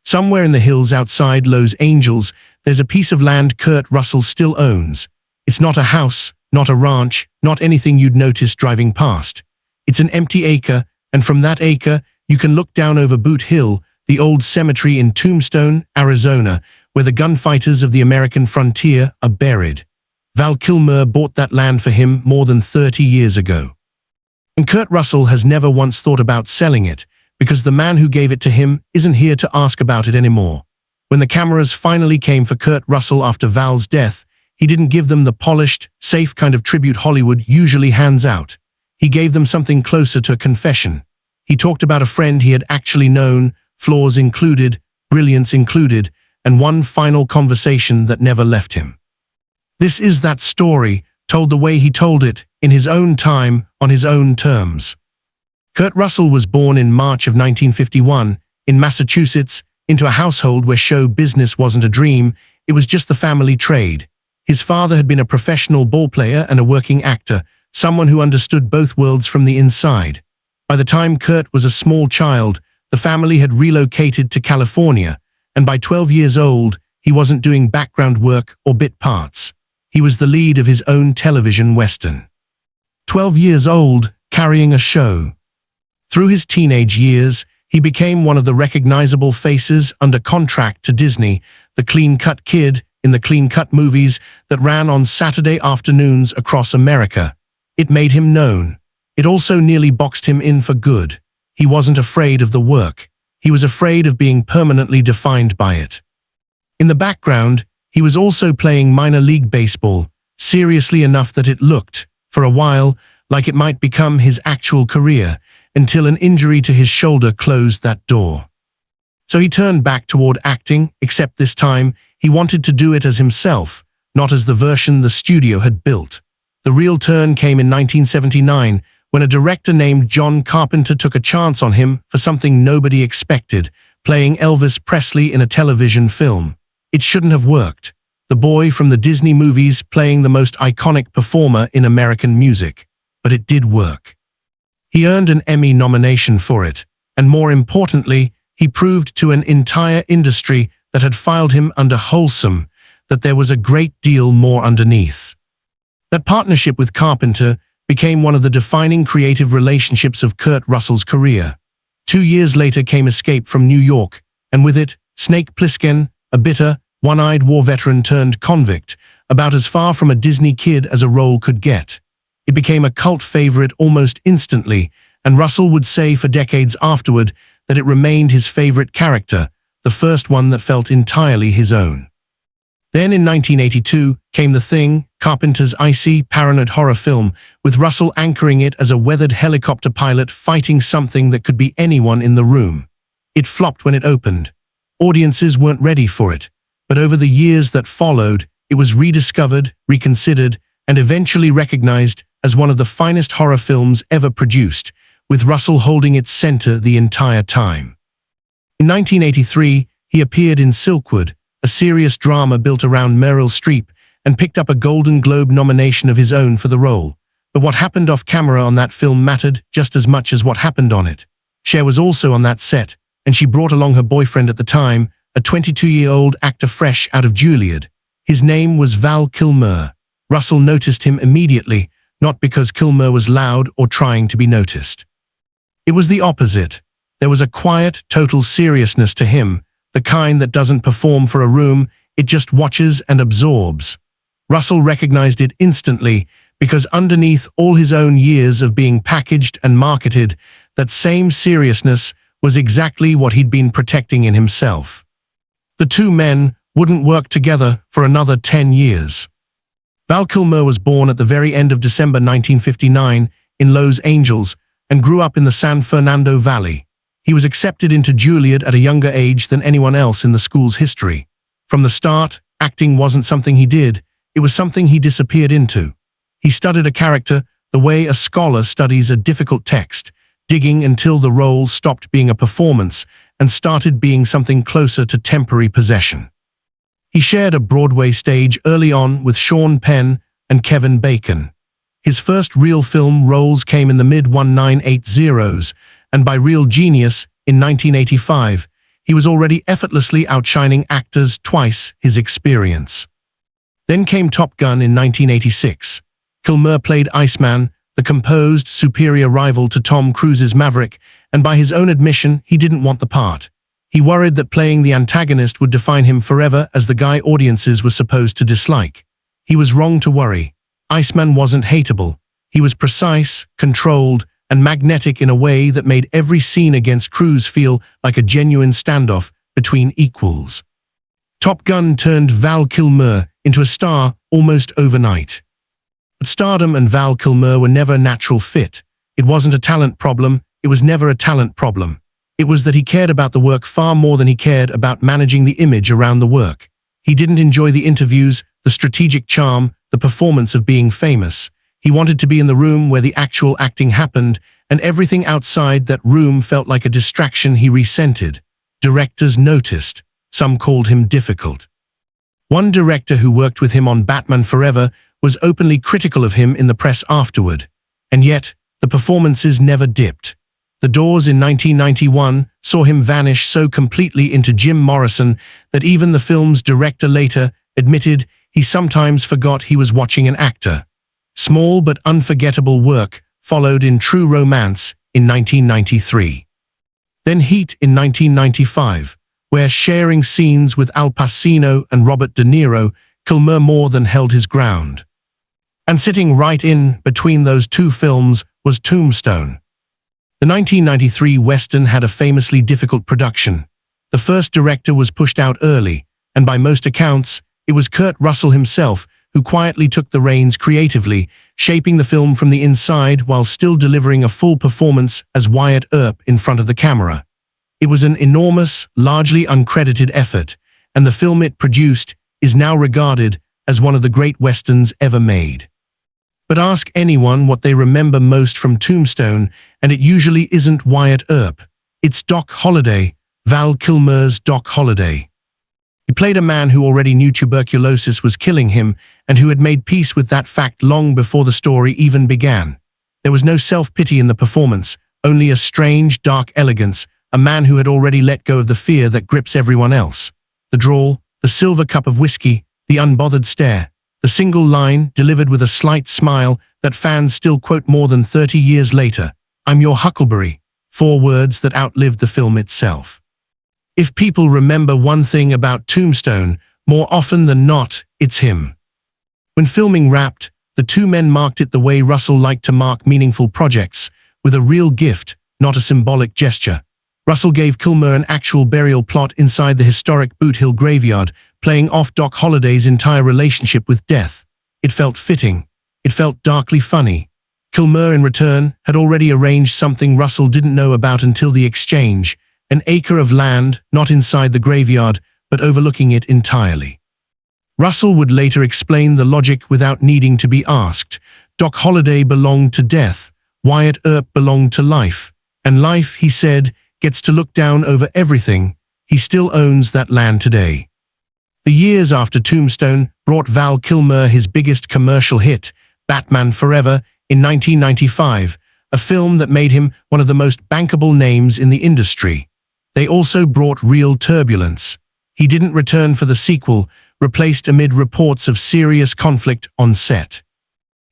Somewhere in the hills outside Los Angeles, there's a piece of land Kurt Russell still owns. It's not a house, not a ranch, not anything you'd notice driving past. It's an empty acre, and from that acre, you can look down over Boot Hill, the old cemetery in Tombstone, Arizona, where the gunfighters of the American frontier are buried. Val Kilmer bought that land for him more than 30 years ago. And Kurt Russell has never once thought about selling it, because the man who gave it to him isn't here to ask about it anymore. When the cameras finally came for Kurt Russell after Val's death, he didn't give them the polished, safe kind of tribute Hollywood usually hands out. He gave them something closer to a confession. He talked about a friend he had actually known, flaws included, brilliance included, and one final conversation that never left him. This is that story, told the way he told it, in his own time, on his own terms. Kurt Russell was born in March of 1951, in Massachusetts, into a household where show business wasn't a dream, it was just the family trade. His father had been a professional ballplayer and a working actor, someone who understood both worlds from the inside. By the time Kurt was a small child, the family had relocated to California, and by 12 years old, he wasn't doing background work or bit parts. He was the lead of his own television western. 12 years old, carrying a show. Through his teenage years, he became one of the recognizable faces under contract to Disney, the clean-cut kid in the clean-cut movies that ran on Saturday afternoons across America. It made him known. It also nearly boxed him in for good. He wasn't afraid of the work. He was afraid of being permanently defined by it. In the background, he was also playing minor league baseball, seriously enough that it looked, for a while, like it might become his actual career, until an injury to his shoulder closed that door. So he turned back toward acting, except this time, he wanted to do it as himself, not as the version the studio had built. The real turn came in 1979, when a director named John Carpenter took a chance on him for something nobody expected, playing Elvis Presley in a television film. It shouldn't have worked. The boy from the Disney movies playing the most iconic performer in American music. But it did work. He earned an Emmy nomination for it, and more importantly, he proved to an entire industry that had filed him under wholesome that there was a great deal more underneath. That partnership with Carpenter became one of the defining creative relationships of Kurt Russell's career. 2 years later came Escape from New York, and with it, Snake Plissken, a bitter, one-eyed war veteran turned convict, about as far from a Disney kid as a role could get. It became a cult favorite almost instantly, and Russell would say for decades afterward that it remained his favorite character, the first one that felt entirely his own. Then in 1982 came The Thing, Carpenter's icy, paranoid horror film, with Russell anchoring it as a weathered helicopter pilot fighting something that could be anyone in the room. It flopped when it opened. Audiences weren't ready for it, but over the years that followed, it was rediscovered, reconsidered, and eventually recognized as one of the finest horror films ever produced, with Russell holding its center the entire time. In 1983, he appeared in Silkwood, a serious drama built around Meryl Streep, and picked up a Golden Globe nomination of his own for the role. But what happened off camera on that film mattered just as much as what happened on it. Cher was also on that set, and she brought along her boyfriend at the time, a 22-year-old actor fresh out of Juilliard. His name was Val Kilmer. Russell noticed him immediately, not because Kilmer was loud or trying to be noticed. It was the opposite. There was a quiet, total seriousness to him, the kind that doesn't perform for a room, it just watches and absorbs. Russell recognized it instantly, because underneath all his own years of being packaged and marketed, that same seriousness was exactly what he'd been protecting in himself. The two men wouldn't work together for another 10 years. Val Kilmer was born at the very end of December 1959 in Los Angeles and grew up in the San Fernando Valley. He was accepted into Juilliard at a younger age than anyone else in the school's history. From the start, acting wasn't something he did, it was something he disappeared into. He studied a character the way a scholar studies a difficult text, digging until the role stopped being a performance and started being something closer to temporary possession. He shared a Broadway stage early on with Sean Penn and Kevin Bacon. His first real film roles came in the mid-1980s, and by Real Genius, in 1985, he was already effortlessly outshining actors twice his experience. Then came Top Gun in 1986. Kilmer played Iceman, the composed, superior rival to Tom Cruise's Maverick, and by his own admission, he didn't want the part. He worried that playing the antagonist would define him forever as the guy audiences were supposed to dislike. He was wrong to worry. Iceman wasn't hateable. He was precise, controlled, and magnetic in a way that made every scene against Cruise feel like a genuine standoff between equals. Top Gun turned Val Kilmer into a star almost overnight. But stardom and Val Kilmer were never a natural fit. It wasn't a talent problem, it was never a talent problem. It was that he cared about the work far more than he cared about managing the image around the work. He didn't enjoy the interviews, the strategic charm, the performance of being famous. He wanted to be in the room where the actual acting happened, and everything outside that room felt like a distraction he resented. Directors noticed. Some called him difficult. One director who worked with him on Batman Forever was openly critical of him in the press afterward. And yet, the performances never dipped. The Doors in 1991 saw him vanish so completely into Jim Morrison that even the film's director later admitted he sometimes forgot he was watching an actor. Small but unforgettable work followed in True Romance in 1993. Then Heat in 1995, where sharing scenes with Al Pacino and Robert De Niro, Kilmer more than held his ground. And sitting right in between those two films was Tombstone. The 1993 Western had a famously difficult production. The first director was pushed out early, and by most accounts, it was Kurt Russell himself who quietly took the reins creatively, shaping the film from the inside while still delivering a full performance as Wyatt Earp in front of the camera. It was an enormous, largely uncredited effort, and the film it produced is now regarded as one of the great westerns ever made. But ask anyone what they remember most from Tombstone, and it usually isn't Wyatt Earp. It's Doc Holliday, Val Kilmer's Doc Holliday. He played a man who already knew tuberculosis was killing him and who had made peace with that fact long before the story even began. There was no self-pity in the performance, only a strange, dark elegance, a man who had already let go of the fear that grips everyone else. The drawl, the silver cup of whiskey, the unbothered stare, the single line delivered with a slight smile that fans still quote more than 30 years later. "I'm your Huckleberry," 4 words that outlived the film itself. If people remember one thing about Tombstone, more often than not, it's him. When filming wrapped, the two men marked it the way Russell liked to mark meaningful projects, with a real gift, not a symbolic gesture. Russell gave Kilmer an actual burial plot inside the historic Boot Hill graveyard, playing off Doc Holliday's entire relationship with death. It felt fitting. It felt darkly funny. Kilmer, in return, had already arranged something Russell didn't know about until the exchange: an acre of land, not inside the graveyard, but overlooking it entirely. Russell would later explain the logic without needing to be asked. Doc Holliday belonged to death, Wyatt Earp belonged to life, and life, he said, gets to look down over everything. He still owns that land today. The years after Tombstone brought Val Kilmer his biggest commercial hit, Batman Forever, in 1995, a film that made him one of the most bankable names in the industry. They also brought real turbulence. He didn't return for the sequel, replaced amid reports of serious conflict on set.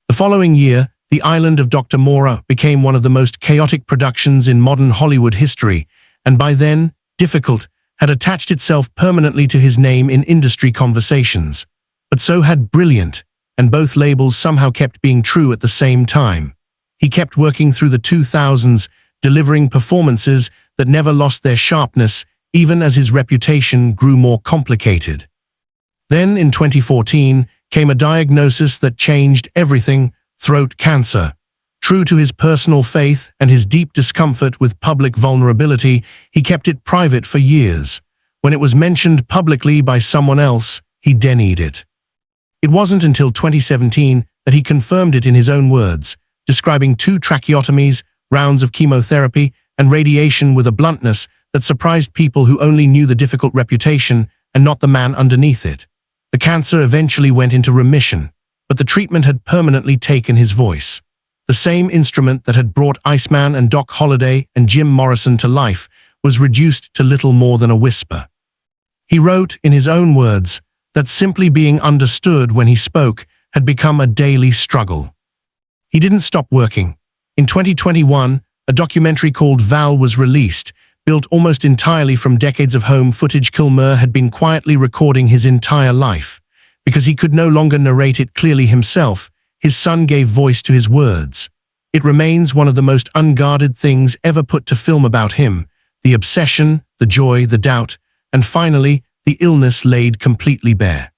The following year, The Island of Dr. Moreau became one of the most chaotic productions in modern Hollywood history, and by then, Difficult had attached itself permanently to his name in industry conversations. But so had Brilliant, and both labels somehow kept being true at the same time. He kept working through the 2000s, delivering performances that never lost their sharpness, even as his reputation grew more complicated. Then, in 2014, came a diagnosis that changed everything: throat cancer. True to his personal faith and his deep discomfort with public vulnerability, he kept it private for years. When it was mentioned publicly by someone else, he denied it. It wasn't until 2017 that he confirmed it in his own words, describing 2 tracheotomies, rounds of chemotherapy, and radiation with a bluntness that surprised people who only knew the Difficult reputation and not the man underneath it. The cancer eventually went into remission, but the treatment had permanently taken his voice. The same instrument that had brought Iceman and Doc Holliday and Jim Morrison to life was reduced to little more than a whisper. He wrote, in his own words, that simply being understood when he spoke had become a daily struggle. He didn't stop working. In 2021, a documentary called Val was released, built almost entirely from decades of home footage. Kilmer had been quietly recording his entire life. Because he could no longer narrate it clearly himself, his son gave voice to his words. It remains one of the most unguarded things ever put to film about him: the obsession, the joy, the doubt, and finally, the illness laid completely bare.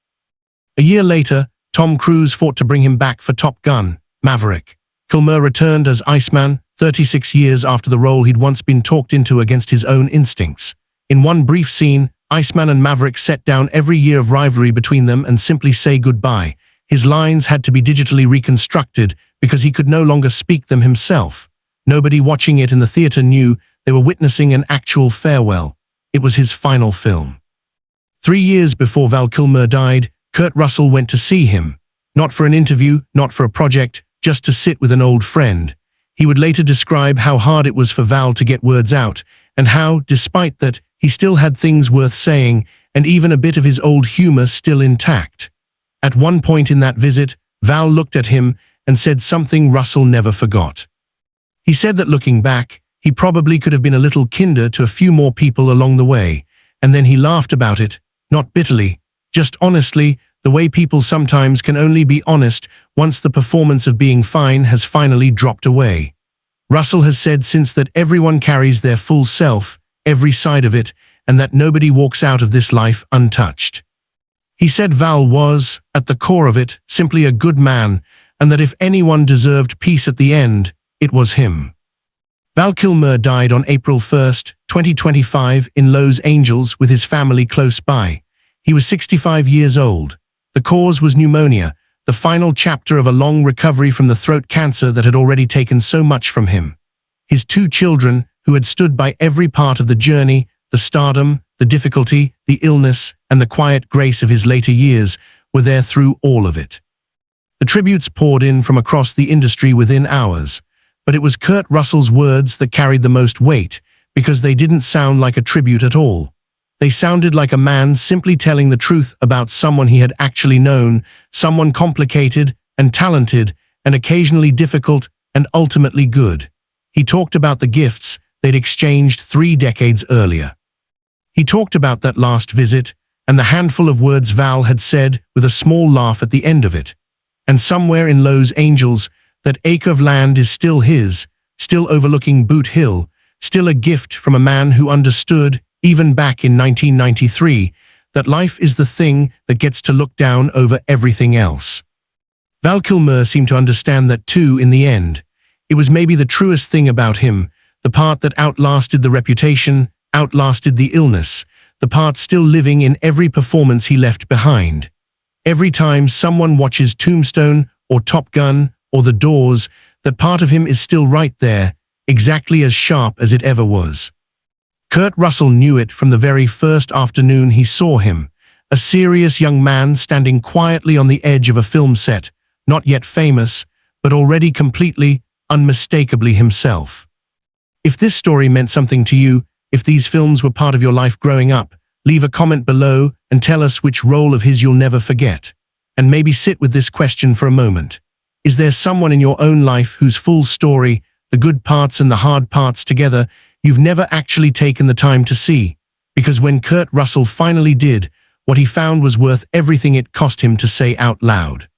A year later, Tom Cruise fought to bring him back for Top Gun: Maverick. Kilmer returned as Iceman, 36 years after the role he'd once been talked into against his own instincts. In one brief scene, Iceman and Maverick set down every year of rivalry between them and simply say goodbye. His lines had to be digitally reconstructed because he could no longer speak them himself. Nobody watching it in the theater knew they were witnessing an actual farewell. It was his final film. 3 years before Val Kilmer died, Kurt Russell went to see him. Not for an interview, not for a project, just to sit with an old friend. He would later describe how hard it was for Val to get words out, and how, despite that, he still had things worth saying, and even a bit of his old humor still intact. At one point in that visit, Val looked at him and said something Russell never forgot. He said that looking back, he probably could have been a little kinder to a few more people along the way, and then he laughed about it, not bitterly, just honestly, the way people sometimes can only be honest once the performance of being fine has finally dropped away. Russell has said since that everyone carries their full self, every side of it, and that nobody walks out of this life untouched. He said Val was, at the core of it, simply a good man, and that if anyone deserved peace at the end, it was him. Val Kilmer died on April 1, 2025, in Los Angeles with his family close by. He was 65 years old. The cause was pneumonia, the final chapter of a long recovery from the throat cancer that had already taken so much from him. His 2 children, who had stood by every part of the journey, the stardom, the difficulty, the illness, and the quiet grace of his later years, were there through all of it. The tributes poured in from across the industry within hours, but it was Kurt Russell's words that carried the most weight, because they didn't sound like a tribute at all. They sounded like a man simply telling the truth about someone he had actually known, someone complicated and talented and occasionally difficult and ultimately good. He talked about the gifts they'd exchanged 3 decades earlier. He talked about that last visit and the handful of words Val had said with a small laugh at the end of it. And somewhere in Los Angeles, that acre of land is still his, still overlooking Boot Hill, still a gift from a man who understood, even back in 1993, that life is the thing that gets to look down over everything else. Val Kilmer seemed to understand that too in the end. It was maybe the truest thing about him, the part that outlasted the reputation, outlasted the illness, the part still living in every performance he left behind. Every time someone watches Tombstone or Top Gun or The Doors, that part of him is still right there, exactly as sharp as it ever was. Kurt Russell knew it from the very first afternoon he saw him, a serious young man standing quietly on the edge of a film set, not yet famous, but already completely, unmistakably himself. If this story meant something to you, if these films were part of your life growing up, leave a comment below and tell us which role of his you'll never forget. And maybe sit with this question for a moment. Is there someone in your own life whose full story, the good parts and the hard parts together, you've never actually taken the time to see? Because when Kurt Russell finally did, what he found was worth everything it cost him to say out loud.